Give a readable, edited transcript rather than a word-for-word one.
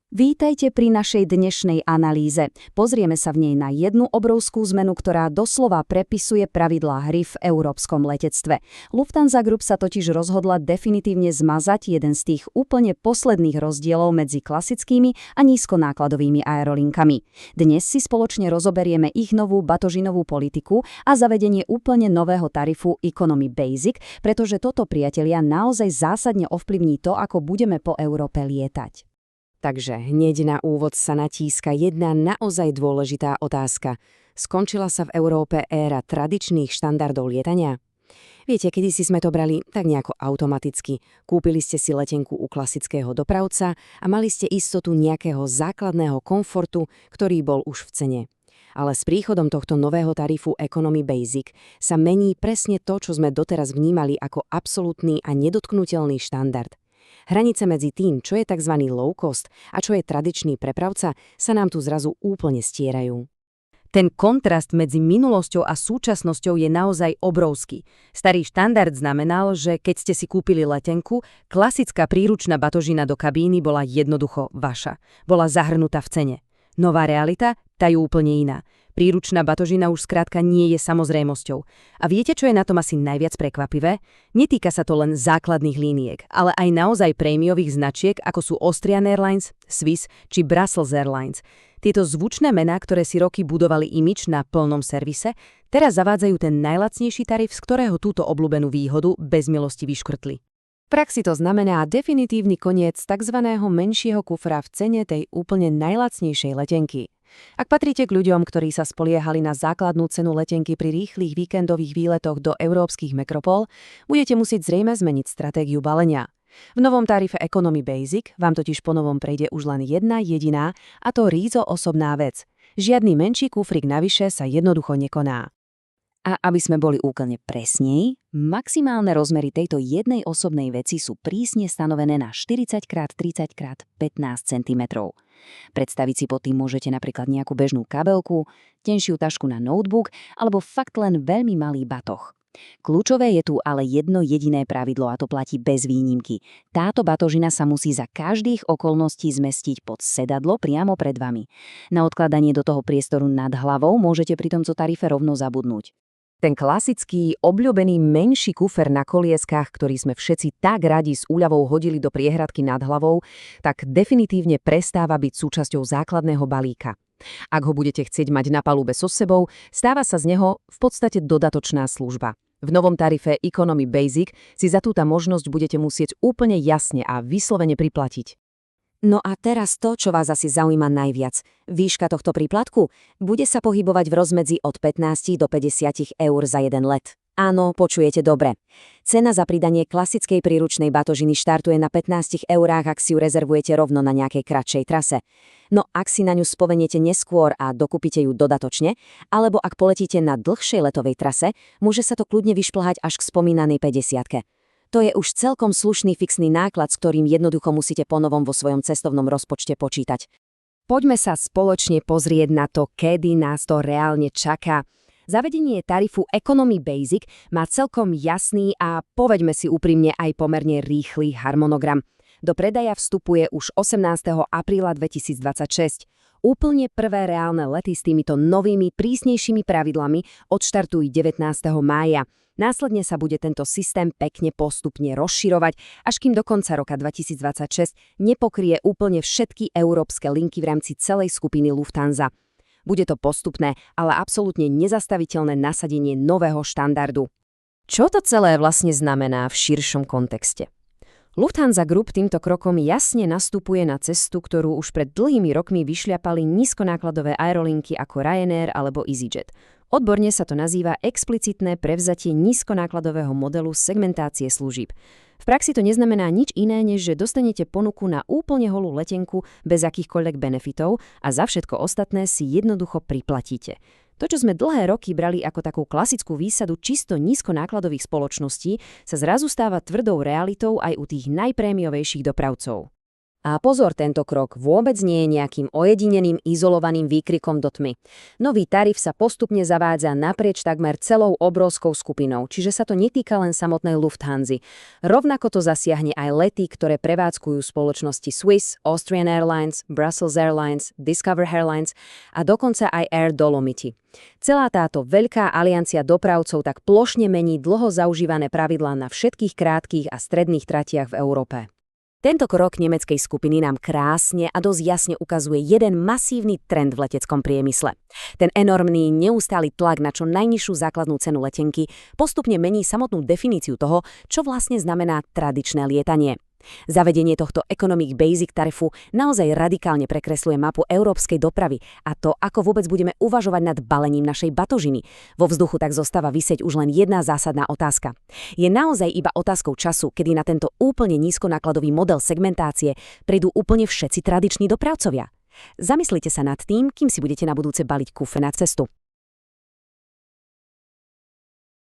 Vítajte pri našej dnešnej analýze. Pozrieme sa v nej na jednu obrovskú zmenu, ktorá doslova prepisuje pravidlá hry v európskom letectve. Lufthansa Group sa totiž rozhodla definitívne zmazať jeden z tých úplne posledných rozdielov medzi klasickými a nízkonákladovými aerolinkami. Dnes si spoločne rozoberieme ich novú batožinovú politiku a zavedenie úplne nového tarifu Economy Basic, pretože toto, priatelia, naozaj zásadne ovplyvní to, ako budeme po Európe lietať. Takže hneď na úvod sa natíska jedna naozaj dôležitá otázka. Skončila sa v Európe éra tradičných štandardov lietania? Viete, kedysi sme to brali tak nejako automaticky. Kúpili ste si letenku u klasického dopravca a mali ste istotu nejakého základného komfortu, ktorý bol už v cene. Ale s príchodom tohto nového tarifu Economy Basic sa mení presne to, čo sme doteraz vnímali ako absolútny a nedotknutelný štandard. Hranice medzi tým, čo je tzv. Low cost a čo je tradičný prepravca, sa nám tu zrazu úplne stierajú. Ten kontrast medzi minulosťou a súčasnosťou je naozaj obrovský. Starý štandard znamenal, že keď ste si kúpili letenku, klasická príručná batožina do kabíny bola jednoducho vaša. Bola zahrnutá v cene. Nová realita, tá je úplne iná. Príručná batožina už skrátka nie je samozrejmosťou. A viete, čo je na tom asi najviac prekvapivé? Netýka sa to len základných líniek, ale aj naozaj prémiových značiek, ako sú Austrian Airlines, Swiss či Brussels Airlines. Tieto zvučné mená, ktoré si roky budovali imič na plnom servise, teraz zavádzajú ten najlacnejší tarif, z ktorého túto obľúbenú výhodu bez milosti vyškrtli. V praxi to znamená definitívny koniec tzv. Menšieho kufra v cene tej úplne najlacnejšej letenky. Ak patríte k ľuďom, ktorí sa spoliehali na základnú cenu letenky pri rýchlych víkendových výletoch do európskych metropol, budete musieť zrejme zmeniť stratégiu balenia. V novom tarife Economy Basic vám totiž ponovom prejde už len jedna jediná, a to rízo osobná vec. Žiadny menší kufrik navyše sa jednoducho nekoná. A aby sme boli úplne presnej, maximálne rozmery tejto jednej osobnej veci sú prísne stanovené na 40x30x15 cm. Predstaviť si pod tým môžete napríklad nejakú bežnú kabelku, tenšiu tašku na notebook alebo fakt len veľmi malý batoh. Kľúčové je tu ale jedno jediné pravidlo a to platí bez výnimky. Táto batožina sa musí za každých okolností zmestiť pod sedadlo priamo pred vami. Na odkladanie do toho priestoru nad hlavou môžete pri tomto tarife rovno zabudnúť. Ten klasický, obľúbený menší kufer na kolieskách, ktorý sme všetci tak radi s úľavou hodili do priehradky nad hlavou, tak definitívne prestáva byť súčasťou základného balíka. Ak ho budete chcieť mať na palube so sebou, stáva sa z neho v podstate dodatočná služba. V novom tarife Economy Basic si za túto možnosť budete musieť úplne jasne a vyslovene priplatiť. No a teraz to, čo vás asi zaujíma najviac. Výška tohto príplatku bude sa pohybovať v rozmedzi od 15 do 50 eur za jeden let. Áno, počujete dobre. Cena za pridanie klasickej príručnej batožiny štartuje na 15 eurách, ak si ju rezervujete rovno na nejakej kratšej trase. No ak si na ňu spomeniete neskôr a dokúpite ju dodatočne, alebo ak poletíte na dlhšej letovej trase, môže sa to kľudne vyšplhať až k spomínanej 50-ke. To je už celkom slušný fixný náklad, s ktorým jednoducho musíte ponovom vo svojom cestovnom rozpočte počítať. Poďme sa spoločne pozrieť na to, kedy nás to reálne čaká. Zavedenie tarifu Economy Basic má celkom jasný a povedme si úprimne aj pomerne rýchly harmonogram. Do predaja vstupuje už 18. apríla 2026. Úplne prvé reálne lety s týmito novými, prísnejšími pravidlami odštartujú 19. mája. Následne sa bude tento systém pekne postupne rozširovať, až kým do konca roka 2026 nepokrie úplne všetky európske linky v rámci celej skupiny Lufthansa. Bude to postupné, ale absolútne nezastaviteľné nasadenie nového štandardu. Čo to celé vlastne znamená v širšom kontexte? Lufthansa Group týmto krokom jasne nastupuje na cestu, ktorú už pred dlhými rokmi vyšľapali nízkonákladové aerolinky ako Ryanair alebo EasyJet. Odborne sa to nazýva explicitné prevzatie nízkonákladového modelu segmentácie služieb. V praxi to neznamená nič iné, než že dostanete ponuku na úplne holú letenku bez akýchkoľvek benefitov a za všetko ostatné si jednoducho priplatíte. To, čo sme dlhé roky brali ako takú klasickú výsadu čisto nízkonákladových spoločností, sa zrazu stáva tvrdou realitou aj u tých najprémiovejších dopravcov. A pozor, tento krok vôbec nie je nejakým ojedineným izolovaným výkrikom do tmy. Nový tarif sa postupne zavádza naprieč takmer celou obrovskou skupinou, čiže sa to netýka len samotnej Lufthansy. Rovnako to zasiahne aj lety, ktoré prevádzkujú spoločnosti Swiss, Austrian Airlines, Brussels Airlines, Discover Airlines a dokonca aj Air Dolomiti. Celá táto veľká aliancia dopravcov tak plošne mení dlho zaužívané pravidlá na všetkých krátkych a stredných tratiach v Európe. Tento krok nemeckej skupiny nám krásne a dosť jasne ukazuje jeden masívny trend v leteckom priemysle. Ten enormný, neustály tlak na čo najnižšiu základnú cenu letenky postupne mení samotnú definíciu toho, čo vlastne znamená tradičné lietanie. Zavedenie tohto Economic Basic tarifu naozaj radikálne prekresľuje mapu európskej dopravy a to, ako vôbec budeme uvažovať nad balením našej batožiny. Vo vzduchu tak zostáva visieť už len jedna zásadná otázka. Je naozaj iba otázkou času, kedy na tento úplne nízkonákladový model segmentácie prídu úplne všetci tradiční dopravcovia? Zamyslite sa nad tým, kým si budete na budúce baliť kufre na cestu.